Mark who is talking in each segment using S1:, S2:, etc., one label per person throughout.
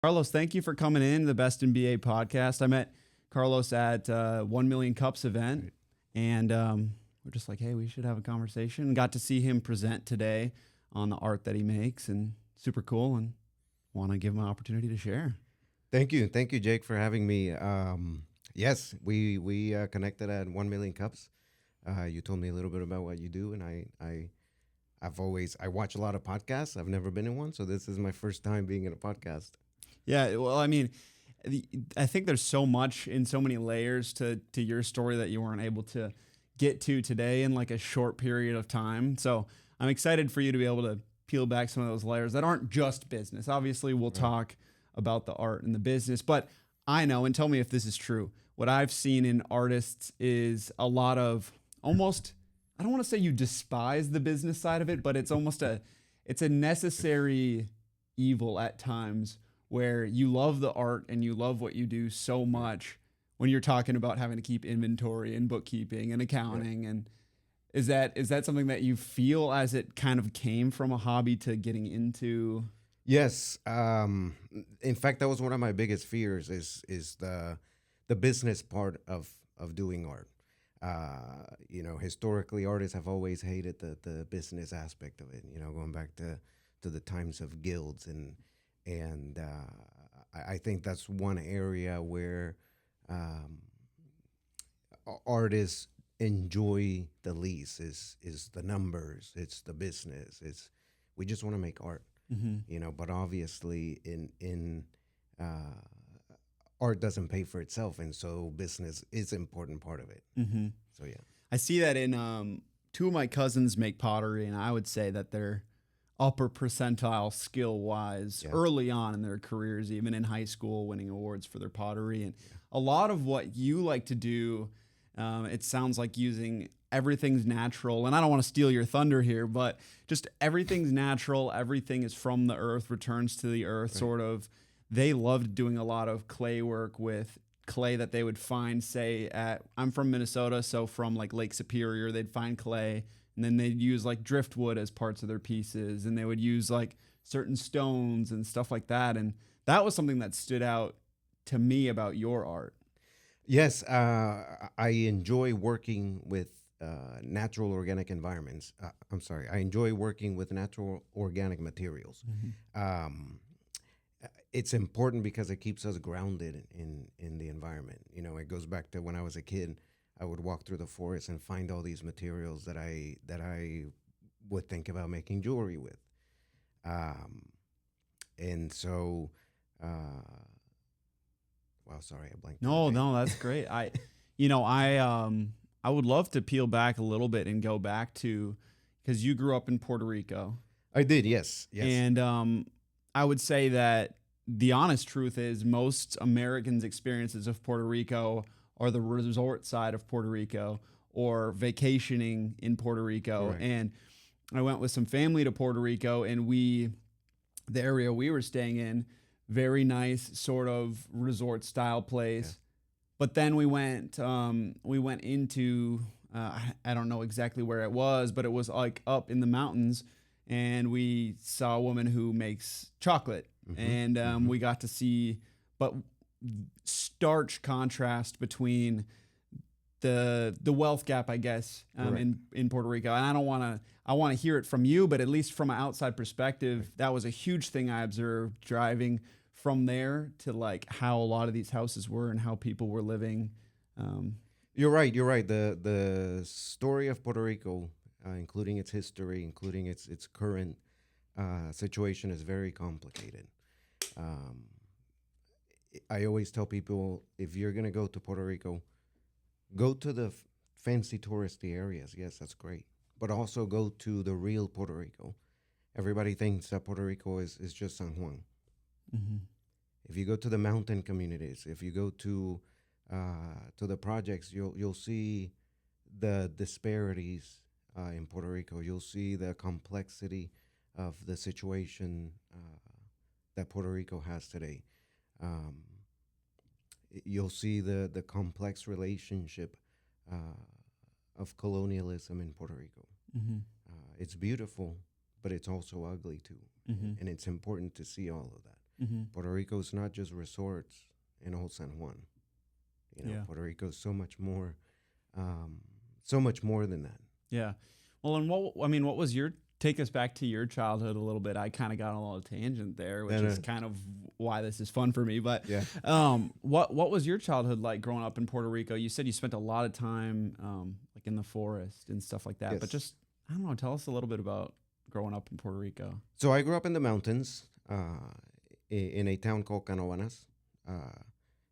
S1: Carlos, thank you for coming in to the Best in BA podcast. I met Carlos at 1 Million Cups event, and we're just like, hey, we should have a conversation. Got to see him present today on the art that he makes, and super cool, and want to give him an opportunity to share.
S2: Thank you, Jake, for having me. Yes, we connected at 1 Million Cups. You told me a little bit about what you do, and I watch a lot of podcasts. I've never been in one, so this is my first time being in a podcast.
S1: Yeah, well, I mean, I think there's so much in so many layers to your story that you weren't able to get to today in like a short period of time. So I'm excited for you to be able to peel back some of those layers that aren't just business. Obviously, we'll talk about the art and the business, but I know, and tell me if this is true, what I've seen in artists is a lot of almost, I don't want to say you despise the business side of it, but it's almost it's a necessary evil at times where you love the art and you love what you do so much when you're talking about having to keep inventory and bookkeeping and accounting. And is that something that you feel as it kind of came from a hobby to getting into?
S2: Yes. In fact, that was one of my biggest fears is the business part of doing art. Historically, artists have always hated the business aspect of it. Going back to the times of guilds, and I think that's one area where artists enjoy the least is the numbers. It's the business. We just want to make art. But obviously in art doesn't pay for itself, and so business is an important part of it. So yeah,
S1: I see that in two of my cousins make pottery, and I would say that they're upper percentile skill wise early on in their careers, even in high school, winning awards for their pottery. And a lot of what you like to do, it sounds like using everything's natural. And I don't want to steal your thunder here, but just everything's natural. Everything is from the earth, returns to the earth, sort of. They loved doing a lot of clay work with clay that they would find, say, I'm from Minnesota, so from like Lake Superior, they'd find clay, and then they'd use like driftwood as parts of their pieces, and they would use like certain stones and stuff like that. And that was something that stood out to me about your art.
S2: Yes, I enjoy working with natural organic environments. I enjoy working with natural organic materials. It's important because it keeps us grounded in the environment. It goes back to when I was a kid. I would walk through the forest and find all these materials that I would think about making jewelry with. And so, sorry, I blanked.
S1: No, that's great. I would love to peel back a little bit and go back to, because you grew up in Puerto Rico.
S2: I did, yes.
S1: And I would say that the honest truth is most Americans' experiences of Puerto Rico are the resort side of Puerto Rico or vacationing in Puerto Rico.
S2: Correct.
S1: And I went with some family to Puerto Rico, and the area we were staying in, very nice sort of resort style place. Yeah. But then we went into, I don't know exactly where it was, but it was like up in the mountains, and we saw a woman who makes chocolate. And we got to see, but starch contrast between the wealth gap, I guess, in Puerto Rico. And I want to hear it from you, but at least from an outside perspective, that was a huge thing I observed driving from there to like how a lot of these houses were and how people were living.
S2: You're right. The story of Puerto Rico, including its history, including its current situation, is very complicated. I always tell people, if you're going to go to Puerto Rico, go to the fancy touristy areas. Yes, that's great. But also go to the real Puerto Rico. Everybody thinks that Puerto Rico is just San Juan. If you go to the mountain communities, if you go to the projects, you'll see the disparities in Puerto Rico. You'll see the complexity of the situation that Puerto Rico has today. You'll see the complex relationship of colonialism in Puerto Rico. It's beautiful, but it's also ugly too. And it's important to see all of that.
S1: Mm-hmm.
S2: Puerto Rico is not just resorts in Old San Juan.
S1: Yeah.
S2: Puerto Rico is um, so much more than that.
S1: Yeah. Well, and what was your take us back to your childhood a little bit? I kind of got on a little tangent there, which
S2: And,
S1: is kind of why this is fun for me. But
S2: yeah.
S1: what was your childhood like growing up in Puerto Rico? You said you spent a lot of time like in the forest and stuff like that.
S2: Yes.
S1: But just I don't know, tell us a little bit about growing up in Puerto Rico.
S2: So I grew up in the mountains, in a town called Canovanas.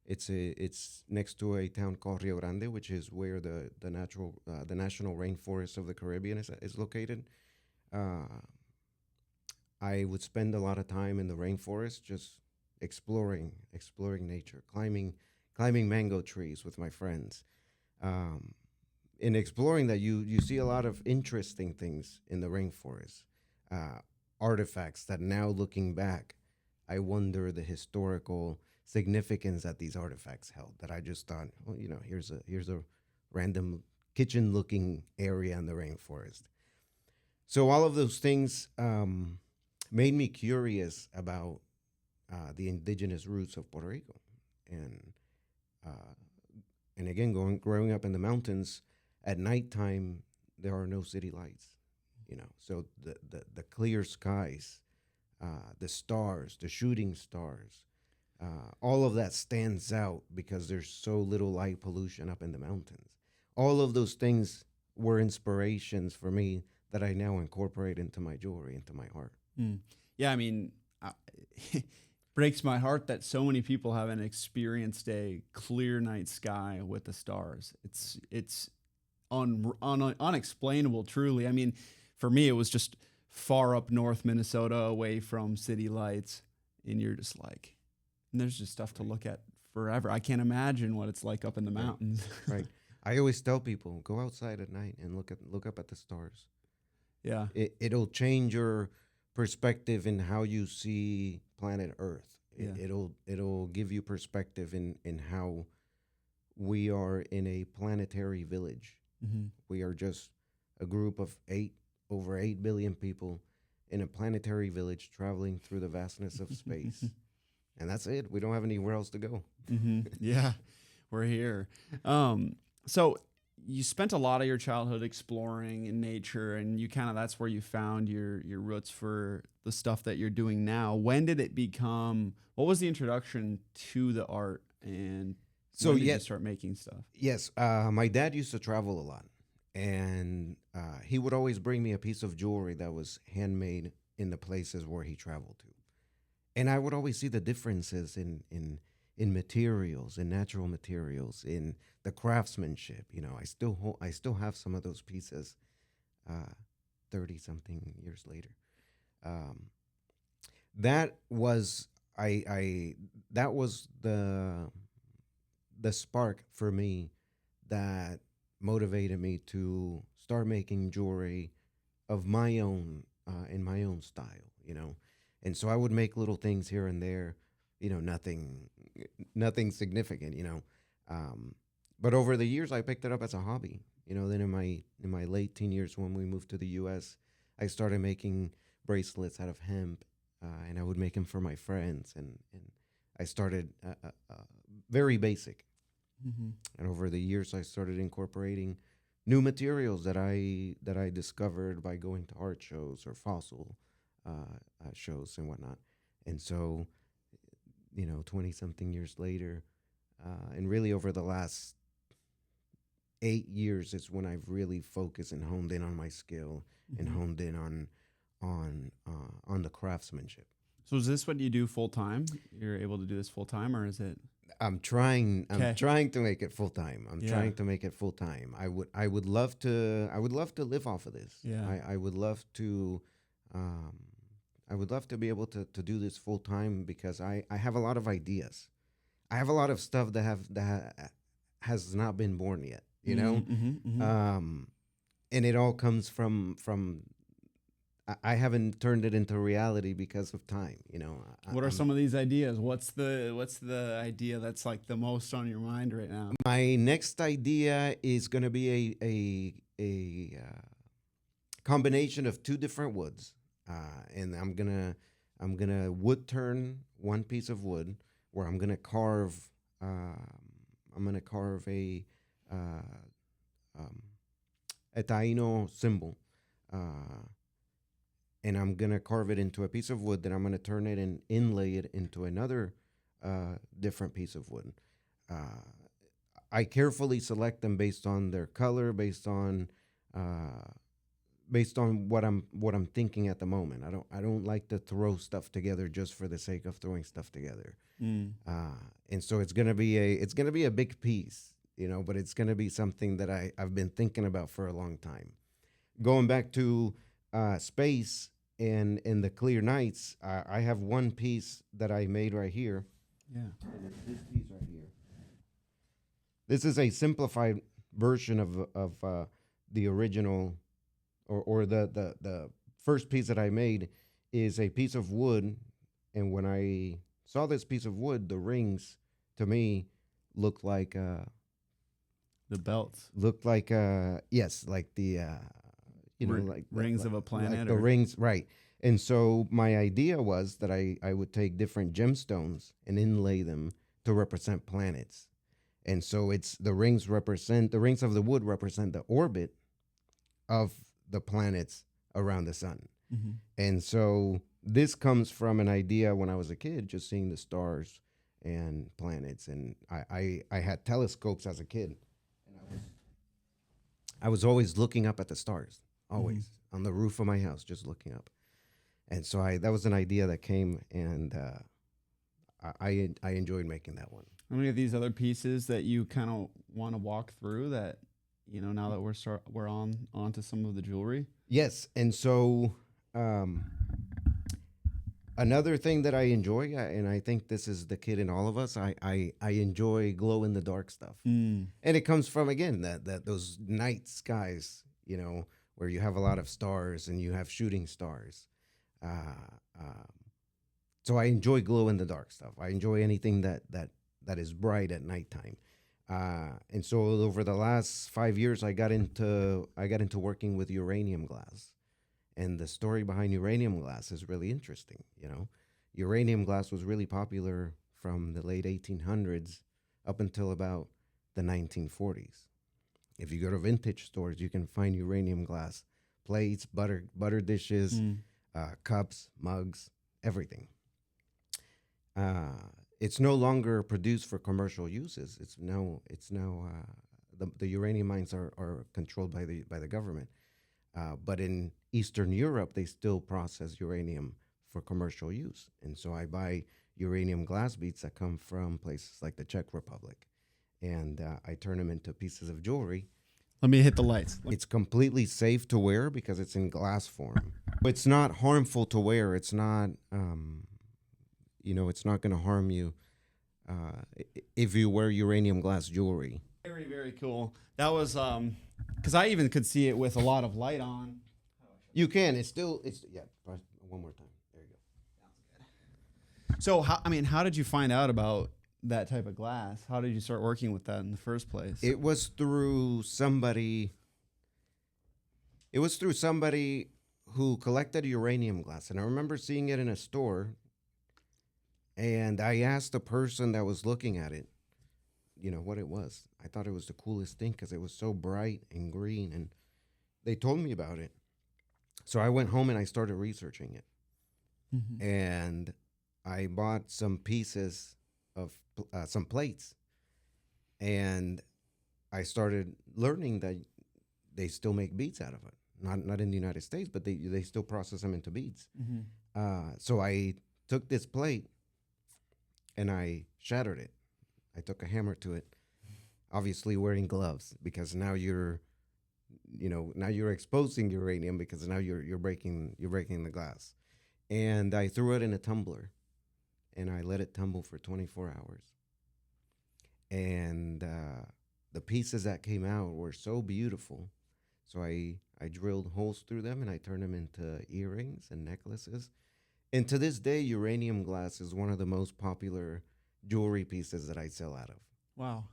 S2: It's next to a town called Rio Grande, which is where the national rainforest of the Caribbean is located. I would spend a lot of time in the rainforest, just exploring nature, climbing mango trees with my friends. In exploring that, you see a lot of interesting things in the rainforest, artifacts that now looking back, I wonder the historical significance that these artifacts held. That I just thought, well, here's a random kitchen looking area in the rainforest. So all of those things made me curious about the indigenous roots of Puerto Rico, and uh, and again, growing up in the mountains, at nighttime there are no city lights, so the clear skies, the stars, the shooting stars, all of that stands out because there's so little light pollution up in the mountains. All of those things were inspirations for me that I now incorporate into my jewelry, into my art.
S1: Mm. Yeah, I mean, breaks my heart that so many people haven't experienced a clear night sky with the stars. It's unexplainable, truly. I mean, for me, it was just far up north Minnesota, away from city lights, and you're just like, and there's just stuff to look at forever. I can't imagine what it's like up in the mountains.
S2: Right. I always tell people, go outside at night and look up at the stars.
S1: Yeah.
S2: It'll change your perspective in how you see planet Earth.
S1: Yeah.
S2: It'll give you perspective in how we are in a planetary village.
S1: Mm-hmm.
S2: We are just a group of over 8 billion people in a planetary village traveling through the vastness of space. And that's it. We don't have anywhere else to go.
S1: Mm-hmm. Yeah, we're here. So you spent a lot of your childhood exploring in nature, and that's where you found your roots for the stuff that you're doing now. When did it become, what was the introduction to the art, and when did you start making stuff?
S2: Yes, my dad used to travel a lot, and he would always bring me a piece of jewelry that was handmade in the places where he traveled to. And I would always see the differences in materials, in natural materials, in the craftsmanship. I still have some of those pieces, 30 something years later. That was that was the spark for me that motivated me to start making jewelry of my own, in my own style. And so I would make little things here and there, nothing significant, but over the years I picked it up as a hobby. Then in my late teen years, when we moved to the U.S., I started making bracelets out of hemp, and I would make them for my friends, and I started very basic.
S1: Mm-hmm.
S2: And over the years, I started incorporating new materials that I discovered by going to art shows or fossil shows and whatnot. And so, 20 something years later, and really over the last 8 years is when I've really focused and honed in on my skill,
S1: Mm-hmm.
S2: and honed in on the craftsmanship.
S1: So is this what you do full time? You're able to do this full time, or is it?
S2: I'm trying to make it full time. I'm
S1: Yeah.
S2: trying to make it full time. I would love to live off of this.
S1: Yeah.
S2: I would love to be able to do this full time, because I have a lot of ideas. I have a lot of stuff that has not been born yet,
S1: Mm-hmm, mm-hmm.
S2: and it all comes from I haven't turned it into reality because of time.
S1: What are some of these ideas? What's the idea that's like the most on your mind right now?
S2: My next idea is going to be a combination of two different woods, and I'm gonna I'm gonna wood turn one piece of wood where I'm gonna carve. I'm gonna carve uh, um, a Taíno symbol, uh, and I'm gonna carve it into a piece of wood. Then I'm gonna turn it and inlay it into another different piece of wood. Uh, I carefully select them based on their color, uh, based on what I'm thinking at the moment. I don't like to throw stuff together just for the sake of throwing stuff together.
S1: Mm.
S2: And so it's gonna be a big piece, but it's gonna be something that I've been thinking about for a long time. Going back to space and in the clear nights, I have one piece that I made right here.
S1: Yeah.
S2: And it's this piece right here. This is a simplified version of the original, or the first piece that I made is a piece of wood. And when I saw this piece of wood, the rings to me looked like
S1: The belts.
S2: yes, like the like
S1: Rings of a planet.
S2: like the
S1: or-
S2: rings, right? And so my idea was that I would take different gemstones and inlay them to represent planets. And so the rings of the wood represent the orbit of the planets around the sun.
S1: Mhm.
S2: And so this comes from an idea when I was a kid, just seeing the stars and planets. And I had telescopes as a kid. And I was always looking up at the stars, always on the roof of my house, just looking up. And so that was an idea that came, and I enjoyed making that one.
S1: How many of these other pieces that you kind of want to walk through that, now that we're on to some of the jewelry?
S2: Yes, and so another thing that I enjoy, and I think this is the kid in all of us, I enjoy glow in the dark stuff,
S1: Mm.
S2: and it comes from, again, that those night skies, where you have a lot of stars and you have shooting stars. So I enjoy glow in the dark stuff. I enjoy anything that is bright at nighttime. And so over the last 5 years, I got into working with uranium glass, and the story behind uranium glass is really interesting. Uranium glass was really popular from the late 1800s up until about the 1940s. If you go to vintage stores, you can find uranium glass plates, butter dishes, cups, mugs, everything. It's no longer produced for commercial uses. It's now the uranium mines are controlled by the government. But in Eastern Europe, they still process uranium for commercial use. And so I buy uranium glass beads that come from places like the Czech Republic, and I turn them into pieces of jewelry.
S1: Let me hit the lights.
S2: It's completely safe to wear because it's in glass form. It's not harmful to wear. It's not, it's not going to harm you if you wear uranium glass jewelry.
S1: Very, very cool. That was because I even could see it with a lot of light on.
S2: You can. It's one more time. There you go.
S1: So how did you find out about that type of glass? How did you start working with that in the first place?
S2: It was through somebody who collected uranium glass, and I remember seeing it in a store. And I asked the person that was looking at it, what it was. I thought it was the coolest thing because it was so bright and green, and they told me about it. So I went home and I started researching it.
S1: Mm-hmm.
S2: And I bought some pieces of some plates, and I started learning that they still make beads out of it. Not in the United States, but they still process them into beads.
S1: Mm-hmm.
S2: So I took this plate and I shattered it. I took a hammer to it, obviously wearing gloves, because now you're exposing uranium, because now you're breaking the glass. And I threw it in a tumbler, and I let it tumble for 24 hours. And the pieces that came out were so beautiful. So I drilled holes through them, and I turned them into earrings and necklaces. And to this day, uranium glass is one of the most popular jewelry pieces that I sell out of.
S1: Wow.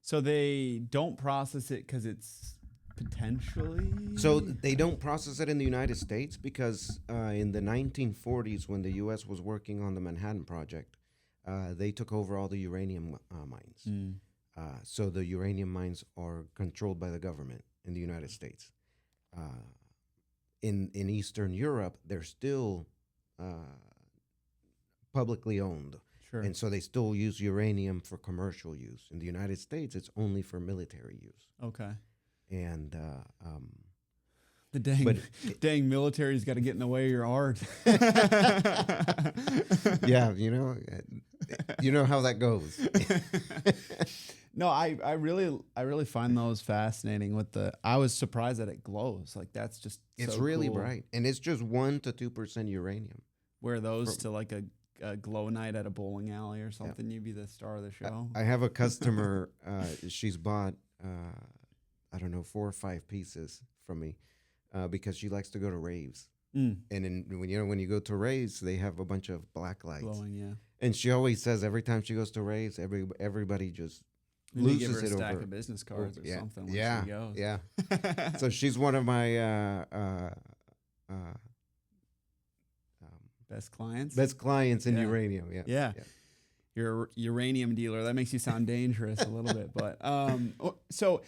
S1: So they don't process it because it's Potentially.
S2: So they don't process it in the United States because in the 1940s, when the U.S. was working on the Manhattan Project, they took over all the uranium mines.
S1: Mm.
S2: So the uranium mines are controlled by the government in the United States. In Eastern Europe, they're still publicly owned.
S1: Sure.
S2: And so they still use uranium for commercial use. In the United States, it's only for military use.
S1: Okay.
S2: And
S1: The dang,
S2: but
S1: dang military's got to get in the way of your art.
S2: yeah, you know how that goes.
S1: No, I really find those fascinating. I was surprised that it glows. Like that's just
S2: It's
S1: so
S2: really
S1: cool.
S2: bright, and it's just 1 to 2% uranium.
S1: Wear those to like a glow night at a bowling alley or something. You'd be the star of the show.
S2: I have a customer. She's bought I don't know 4 or 5 pieces from me because she likes to go to raves.
S1: Mm.
S2: And when you go to raves, they have a bunch of black lights.
S1: Glowing, yeah.
S2: And she always says every time she goes to raves, everybody just
S1: Maybe
S2: loses
S1: give her a
S2: it
S1: stack
S2: over
S1: of business cards or something when
S2: yeah,
S1: she goes.
S2: yeah. So she's one of my
S1: Best clients.
S2: best clients in
S1: Yeah.
S2: uranium. Yeah.
S1: Yeah. You're a uranium dealer. That makes you sound dangerous a little bit. But so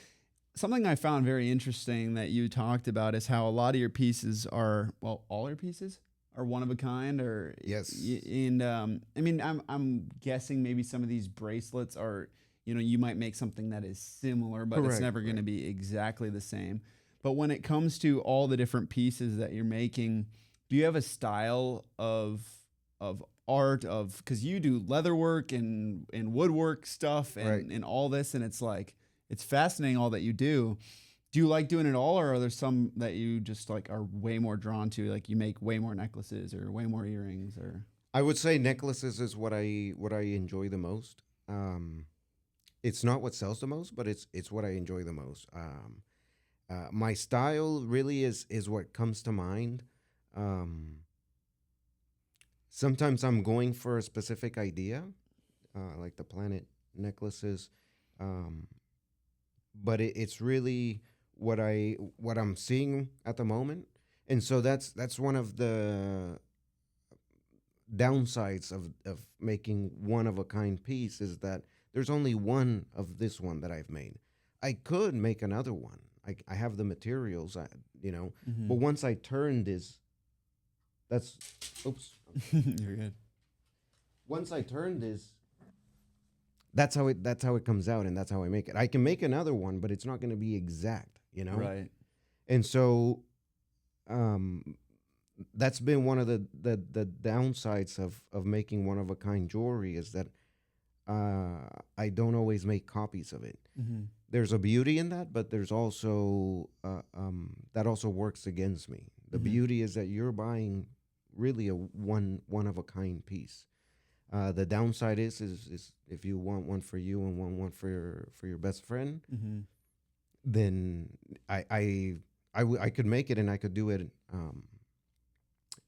S1: something I found very interesting that you talked about is how a lot of your pieces are, well, all your pieces are one of a kind, or
S2: Yes.
S1: And I mean, I'm guessing maybe some of these bracelets are, you might make something that is similar, but it's
S2: Correct,
S1: never going to be exactly the same. But when it comes to all the different pieces that you're making, do you have a style of art because you do leather work and woodwork stuff and all this, and it's like it's fascinating all that you do. Do you like doing it all, or are there some that you just like are way more drawn to, like you make way more necklaces or way more earrings? Or
S2: I would say necklaces is what I enjoy the most. It's not what sells the most, but it's what I enjoy the most. My style really is what comes to mind. Sometimes I'm going for a specific idea, like the planet necklaces, but it's really what I'm seeing at the moment, and so that's one of the downsides of making one of a kind piece is that there's only one of this one that I've made. I could make another one. I have the materials, but once I turn this, oops.
S1: You're good.
S2: Once I turn this, that's how it comes out, and that's how I make it. I can make another one, but it's not going to be exact,
S1: Right.
S2: And so, that's been one of the downsides of making one of a kind jewelry is that I don't always make copies of it.
S1: Mm-hmm.
S2: There's a beauty in that, but there's also that also works against me. The beauty is that you're buying really a one of a kind piece. The downside is if you want one for you and one for your best friend, then I could make it and I could do it.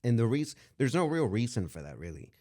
S2: And there's no real reason for that really.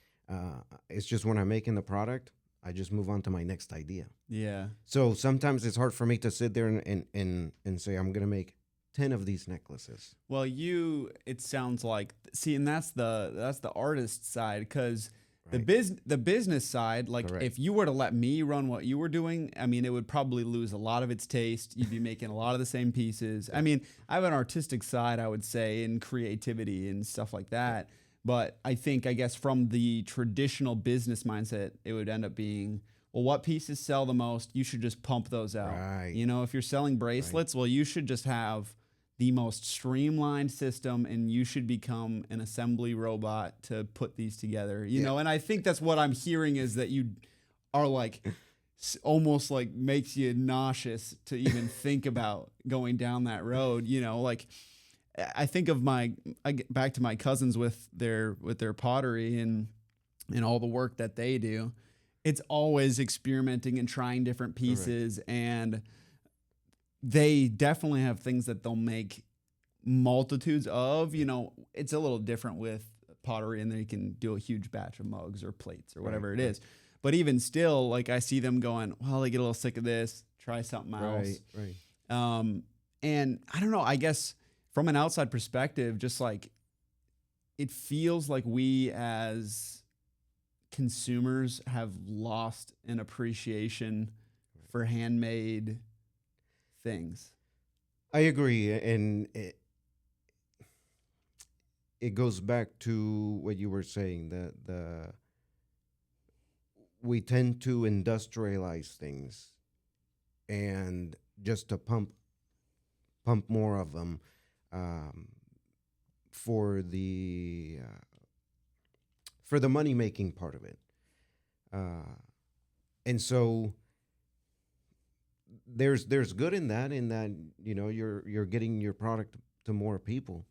S2: It's just when I'm making the product, I just move on to my next idea.
S1: Yeah.
S2: So sometimes it's hard for me to sit there and say I'm gonna make 10 of these necklaces.
S1: Well, it sounds like, and that's the artist side, because
S2: Right.
S1: the business side, like
S2: Correct.
S1: if you were to let me run what you were doing, I mean, it would probably lose a lot of its taste. You'd be making a lot of the same pieces. I mean, I have an artistic side, I would say, and creativity and stuff like that. But I guess from the traditional business mindset, it would end up being, well, what pieces sell the most? You should just pump those out.
S2: Right.
S1: If you're selling bracelets, well, you should just have the most streamlined system, and you should become an assembly robot to put these together, you know? And I think that's what I'm hearing is that you are like, almost like makes you nauseous to even think about going down that road, like I think of I get back to my cousins with their pottery and all the work that they do. It's always experimenting and trying different pieces. Correct. And they definitely have things that they'll make multitudes of. It's a little different with pottery, and they can do a huge batch of mugs or plates or whatever it is. But even still, like I see them going, well, they get a little sick of this, try something else.
S2: Right.
S1: And I don't know, I guess from an outside perspective, just like it feels like we as consumers have lost an appreciation for handmade things.
S2: I agree, and it goes back to what you were saying, that the we tend to industrialize things and just to pump more of them, um, for the money making part of it, uh, and so there's good in that, you're getting your product to more people,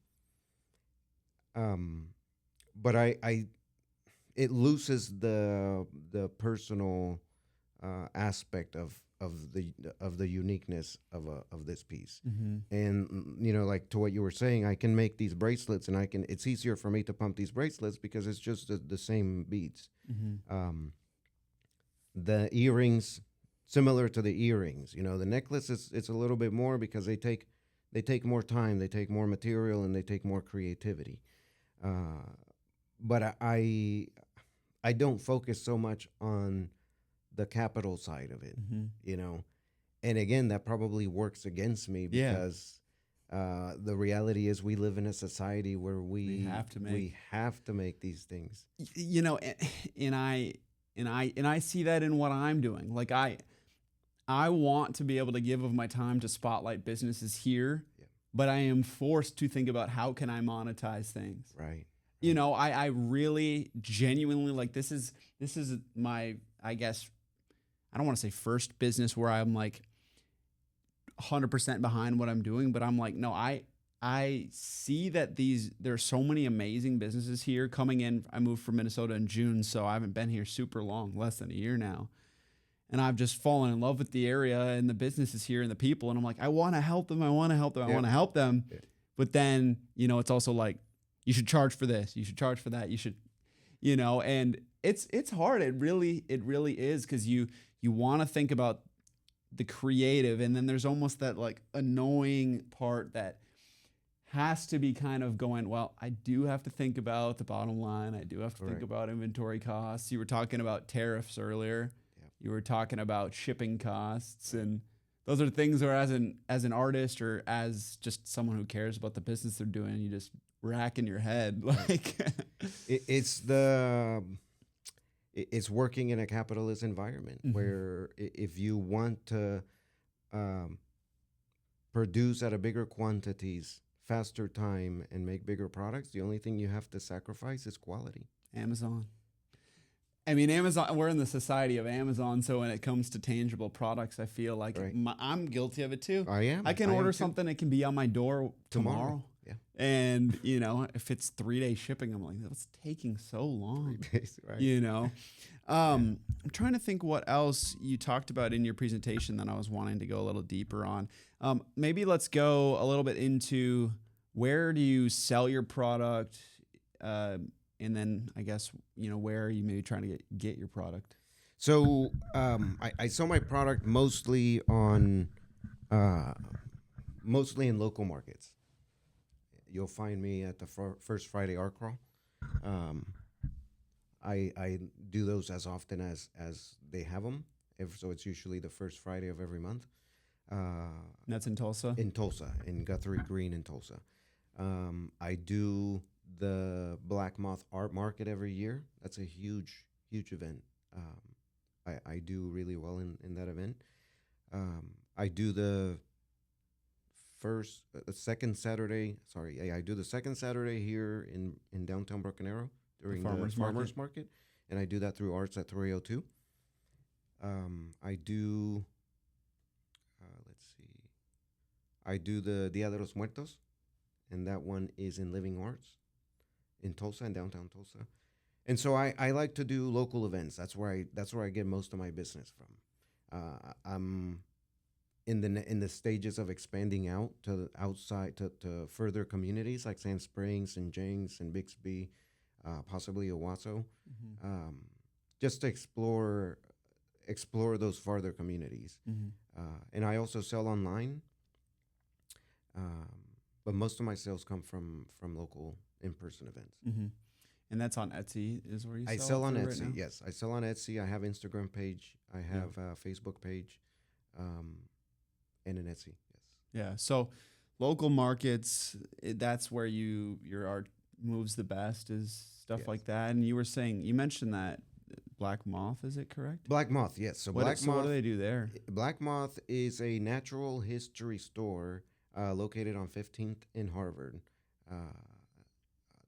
S2: um, but I it loses the personal aspect of the uniqueness of this piece.
S1: Mm-hmm.
S2: And like to what you were saying, I can make these bracelets, and it's easier for me to pump these bracelets because it's just the same beads.
S1: Mm-hmm.
S2: The earrings, similar to the earrings, the necklace it's a little bit more because they take more time, they take more material, and they take more creativity. But I don't focus so much on the capital side of it,
S1: Mm-hmm.
S2: And again, that probably works against me
S1: Yeah.
S2: because the reality is we live in a society where we have to make these things.
S1: You know, and I see that in what I'm doing. Like I want to be able to give of my time to spotlight businesses here,
S2: Yeah.
S1: but I am forced to think about how can I monetize things.
S2: Right.
S1: I really genuinely, like, this is my, I guess, I don't want to say first business where I'm like 100% behind what I'm doing, but I'm like, no, I see that there's so many amazing businesses here coming in. I moved from Minnesota in June, so I haven't been here super long, less than a year now. And I've just fallen in love with the area and the businesses here and the people. And I'm like, I want to help them. I want to help them. I want to help them.
S2: Yeah.
S1: But then, it's also like, you should charge for this. You should charge for that. You should, and it's hard. It really is, because you want to think about the creative, and then there's almost that like annoying part that has to be kind of going, well, I do have to think about the bottom line. I do have to think about inventory costs. You were talking about tariffs earlier.
S2: Yep.
S1: You were talking about shipping costs, and those are things where as an artist or as just someone who cares about the business they're doing, you just racking your head like
S2: it's working in a capitalist environment,
S1: Mhm.
S2: where if you want to produce at a bigger quantities, faster time, and make bigger products, the only thing you have to sacrifice is quality.
S1: Amazon. I mean, Amazon, we're in the society of Amazon. So when it comes to tangible products, I feel like
S2: Right.
S1: I'm guilty of it too.
S2: I am.
S1: I can
S2: I am
S1: order
S2: too.
S1: something. It can be on my door tomorrow.
S2: Yeah.
S1: And, if it's 3-day shipping, I'm like, that's taking so long,
S2: 3 days, right?
S1: I'm trying to think what else you talked about in your presentation that I was wanting to go a little deeper on. Maybe let's go a little bit into where do you sell your product? And then I guess, where are you maybe trying to get your product?
S2: So I sell my product mostly mostly in local markets. You'll find me at the First Friday Art Crawl. I do those as often as they have them. So it's usually the first Friday of every month.
S1: That's in Tulsa?
S2: In Tulsa, in Guthrie Green in Tulsa. I do the Black Moth Art Market every year. That's a huge event. I do really well in that event. I do the second Saturday. I do the second Saturday here in downtown Broken Arrow during the farmers market, and I do that through Arts at 302. I do. Let's see. I do the Dia de los Muertos, and that one is in Living Arts in Tulsa, in downtown Tulsa. And so I like to do local events. That's where I get most of my business from. I'm in the stages of expanding out to the outside to further communities like Sand Springs and Jenks and Bixby, possibly Owasso, just to explore those farther communities.
S1: Mm-hmm.
S2: And I also sell online. Um, but most of my sales come from local in-person events.
S1: Mm-hmm. And that's on Etsy is where you
S2: I
S1: sell
S2: sell
S1: it
S2: on
S1: through
S2: Etsy.
S1: right now?
S2: Yes, I sell on Etsy. I have Instagram page. I have a Facebook page, um, and an Etsy. Yes.
S1: Yeah. So local markets, that's where your art moves the best is stuff
S2: Yes.
S1: like that. And you were saying, you mentioned that Black Moth, is it correct?
S2: Black Moth. Yes. So
S1: What
S2: Black
S1: so what
S2: Moth.
S1: do they do there?
S2: Black Moth is a natural history store located on 15th in Harvard. Uh,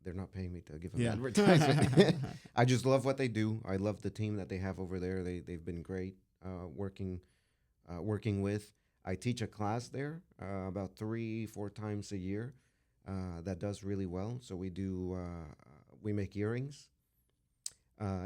S2: they're not paying me to give them
S1: Yeah.
S2: advertisement. I just love what they do. I love the team that they have over there. They've been great working with. I teach a class there about 3-4 times a year. That does really well. So we make earrings.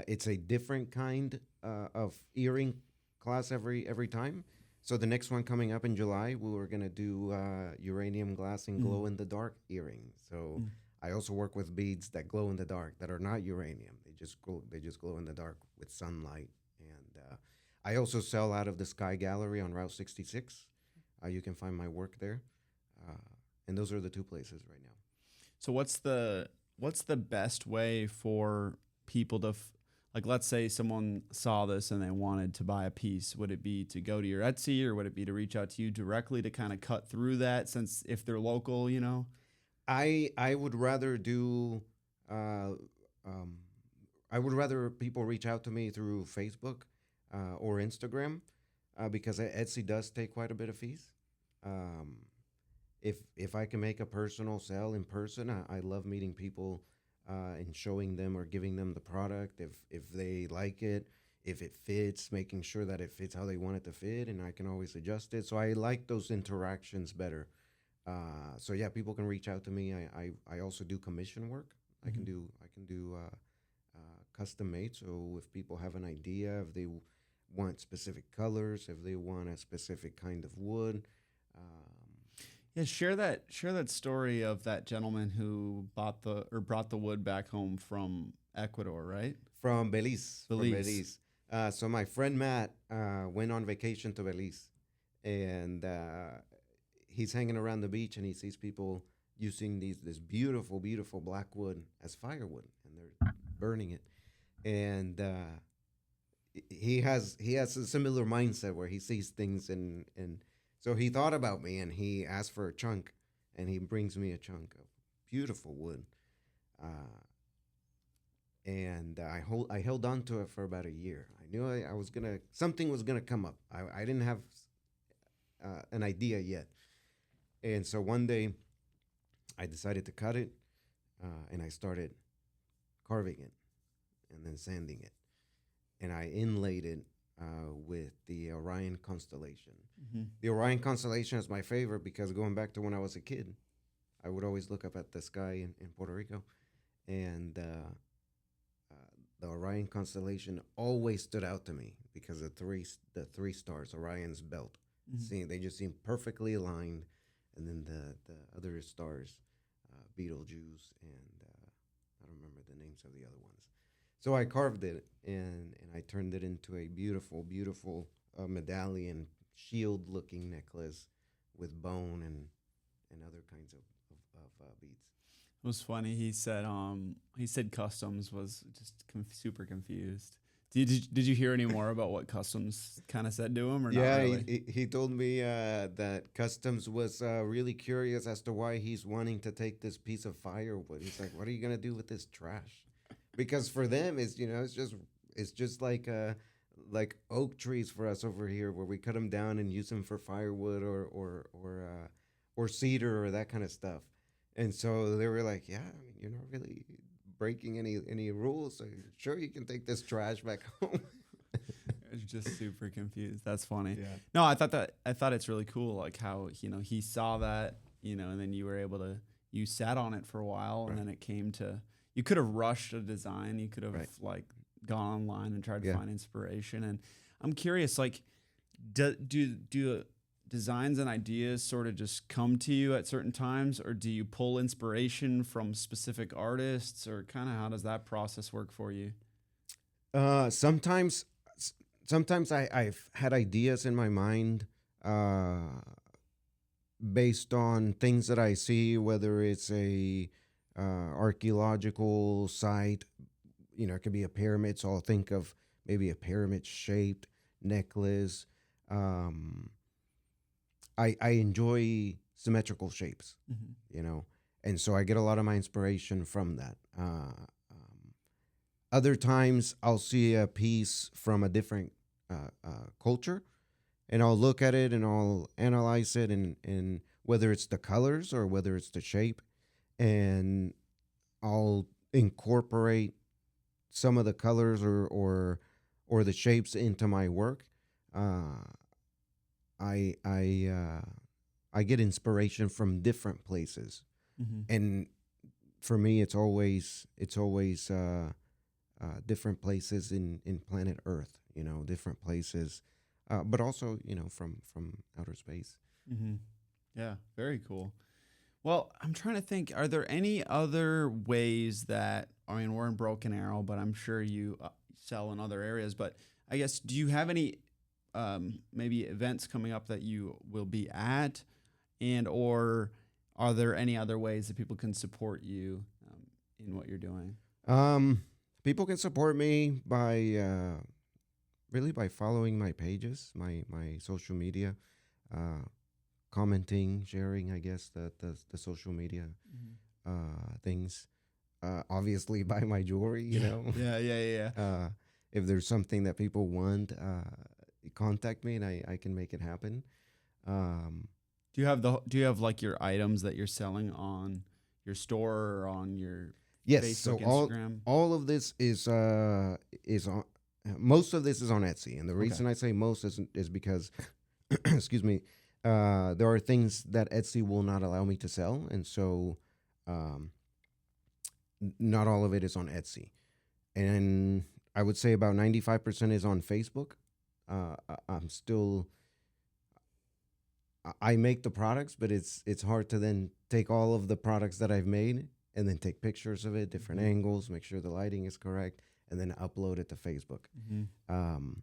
S2: It's a different kind of earring class every time. So the next one coming up in July, we were gonna do uranium glass and glow in the dark earrings. So I also work with beads that glow in the dark that are not uranium. They just glow in the dark with sunlight. And I also sell out of the Sky Gallery on Route 66. You can find my work there, and those are the two places right now.
S1: So what's the best way for people to like, let's say someone saw this and they wanted to buy a piece, would it be to go to your Etsy or would it be to reach out to you directly to kind of cut through that, since if they're local, you know?
S2: I would rather do uh, um, I would rather people reach out to me through Facebook or Instagram because Etsy does take quite a bit of fees. Um, if I can make a personal sale in person, I love meeting people and showing them or giving them the product. If they like it, if it fits, making sure that it fits how they want it to fit, and I can always adjust it. So I like those interactions better. So yeah, people can reach out to me. I also do commission work. I can do custom made. So if people have an idea, if they want specific colors, if they want a specific kind of wood.
S1: Yeah, share that story of that gentleman who brought the wood back home from Ecuador, right?
S2: From Belize.
S1: Belize.
S2: From Belize. So my friend Matt went on vacation to Belize, and he's hanging around the beach, and he sees people using this beautiful, beautiful black wood as firewood, and they're burning it. And he has a similar mindset where he sees things, and so he thought about me, and he asked for a chunk, and he brings me a chunk of beautiful wood. Uh, and I held on to it for about a year. I knew I was gonna something was gonna come up. I didn't have an idea yet, and so one day I decided to cut it, and I started carving it, and then sanding it, and I inlaid it with the Orion constellation.
S1: Mm-hmm.
S2: The Orion constellation is my favorite because going back to when I was a kid, I would always look up at the sky in Puerto Rico, and the Orion constellation always stood out to me because the three stars, Orion's belt, they just seem perfectly aligned, and then the other stars, Betelgeuse, and I don't remember the names of the other ones. So I carved it and I turned it into a beautiful, beautiful medallion shield-looking necklace with bone and other kinds of beads.
S1: It was funny. He said customs was just super confused. Did you hear any more about what customs kind of said to him or not
S2: Yeah,
S1: really?
S2: he told me that customs was really curious as to why he's wanting to take this piece of firewood. He's like, "What are you gonna do with this trash?" Because for them, it's just like oak trees for us over here, where we cut them down and use them for firewood or cedar or that kind of stuff. And so they were like, "Yeah, I mean, you're not really breaking any rules, so sure you can take this trash back home."
S1: I was just super confused. That's funny.
S2: Yeah.
S1: No, I thought it's really cool, like how he saw that, and then you sat on it for a while, and then it came to, you could have rushed a design, you could have like gone online and tried to find inspiration. And I'm curious, like, do designs and ideas sort of just come to you at certain times, or do you pull inspiration from specific artists, or kind of how does that process work for you?
S2: Sometimes I've had ideas in my mind based on things that I see, whether it's a archaeological site, it could be a pyramid. So I'll think of maybe a pyramid shaped necklace. Um, I enjoy symmetrical shapes,
S1: Mm-hmm.
S2: you know, and so I get a lot of my inspiration from that. Other times I'll see a piece from a different culture, and I'll look at it and I'll analyze it, and whether it's the colors or whether it's the shape, and I'll incorporate some of the colors or the shapes into my work. Uh, I I uh, I get inspiration from different places,
S1: Mm-hmm.
S2: and for me, it's always different places in planet Earth. Different places, but also from outer space.
S1: Mm-hmm. Yeah, very cool. Well, I'm trying to think. Are there any other ways that I mean, we're in Broken Arrow, but I'm sure you sell in other areas. But I guess, do you have any maybe events coming up that you will be at, and or are there any other ways that people can support you in what you're doing?
S2: Um, People can support me by really by following my pages, my social media, uh, commenting, sharing. I guess the social media things. Obviously, buy my jewelry.
S1: Yeah, yeah, yeah, yeah.
S2: uh, if there's something that people want, contact me and I can make it happen. Um,
S1: Do you have like your items that you're selling on your store or on your
S2: yes. So
S1: Facebook, Instagram?
S2: all of this is on. Most of this is on Etsy, and the
S1: Okay.
S2: reason I say most is because, excuse me, there are things that Etsy will not allow me to sell, and so um, not all of it is on Etsy. And I would say about 95% is on Facebook. I'm still I make the products, but it's hard to then take all of the products that I've made and then take pictures of it, different
S1: Mhm.
S2: angles, make sure the lighting is correct, and then upload it to Facebook.
S1: Mm-hmm.
S2: Um,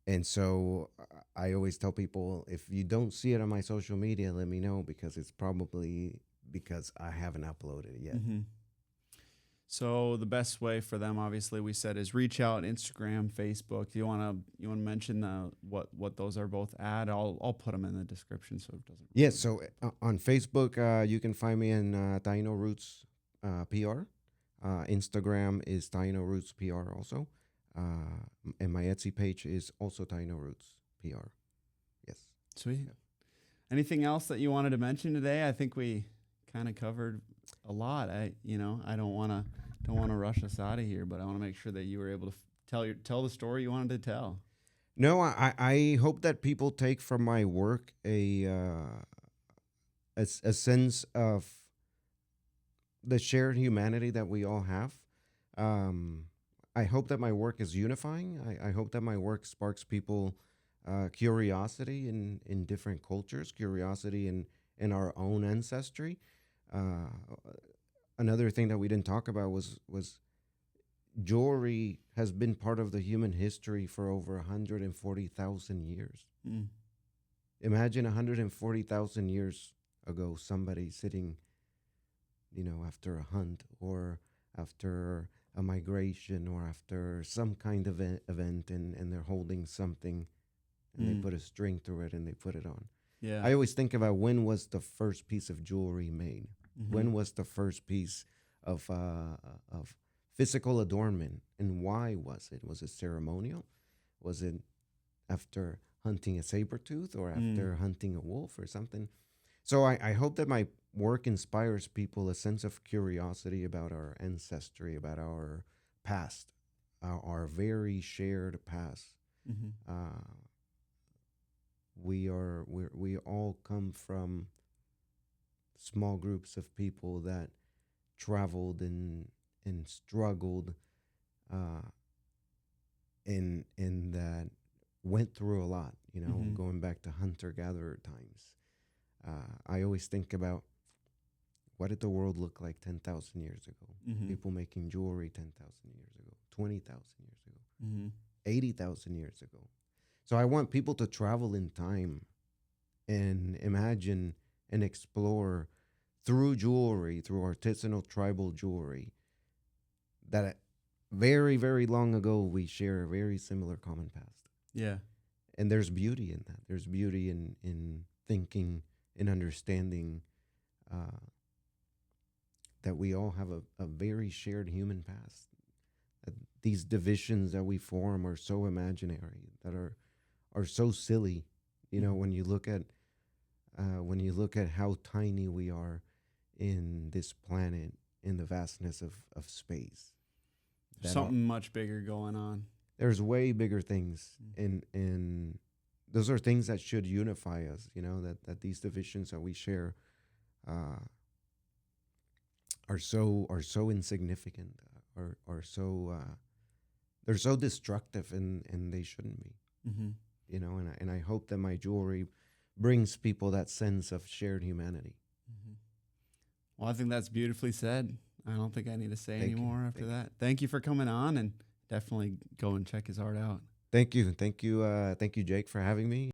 S2: and so I always tell people, if you don't see it on my social media, let me know, because it's probably because I haven't uploaded it yet.
S1: Mm-hmm. So the best way for them, obviously, we said, is reach out Instagram, Facebook. Do you want to mention what those are both at? I'll put them in the description so it doesn't.
S2: Yes, so on Facebook, you can find me in Taíno Roots PR. Instagram is Taíno Roots PR also. And my Etsy page is also Taíno Roots PR. Yes.
S1: Sweet. Anything else that you wanted to mention today? I think we kind of covered a lot. I don't want to rush us out of here, but I want to make sure that you were able to tell the story you wanted to tell.
S2: No, I hope that people take from my work a sense of the shared humanity that we all have. Um, I hope that my work is unifying. I hope that my work sparks people curiosity in different cultures, curiosity in our own ancestry. Uh, Another thing that we didn't talk about was jewelry has been part of the human history for over 140,000 years.
S1: Mm.
S2: Imagine 140,000 years ago, somebody sitting, after a hunt or after a migration or after some kind of event, and they're holding something, and they put a string through it and they put it on.
S1: Yeah.
S2: I always think about, when was the first piece of jewelry made?
S1: Mhm.
S2: When was the first piece of physical adornment, and why was it? Was it ceremonial? Was it after hunting a saber tooth or after hunting a wolf or something? So I hope that my work inspires people a sense of curiosity about our ancestry, about our past, our very shared past.
S1: Mhm.
S2: We all come from small groups of people that traveled and struggled, uh, and that went through a lot.
S1: Mhm.
S2: Going back to hunter gatherer times. I always think about, what did the world look like 10,000 years ago?
S1: Mhm.
S2: People making jewelry 10,000 years ago, 20,000 years ago,
S1: Mhm.
S2: 80,000 years ago. So I want people to travel in time and imagine and explore through jewelry, through artisanal tribal jewelry, that very, very long ago we share a very similar common past.
S1: Yeah.
S2: And there's beauty in that. There's beauty in thinking, in understanding uh, that we all have a very shared human past. That these divisions that we form are so imaginary, that are so silly. You know,
S1: Mhm.
S2: when you look at how tiny we are in this planet, in the vastness of space. That
S1: Something much bigger going on.
S2: there's way bigger things,
S1: Mhm.
S2: and those are things that should unify us. You know, that these divisions that we share uh, are so insignificant, are so they're so destructive, and they shouldn't be.
S1: Mm-hmm.
S2: You know, and I hope that my jewelry brings people that sense of shared humanity.
S1: Mm-hmm. Well, I think that's beautifully said. I don't think I need to say
S2: Thank you.
S1: anymore after
S2: Thank you.
S1: that. Thank you for coming on, and definitely go and check his art out.
S2: Thank you. Thank you. Thank you, Jake, for having me.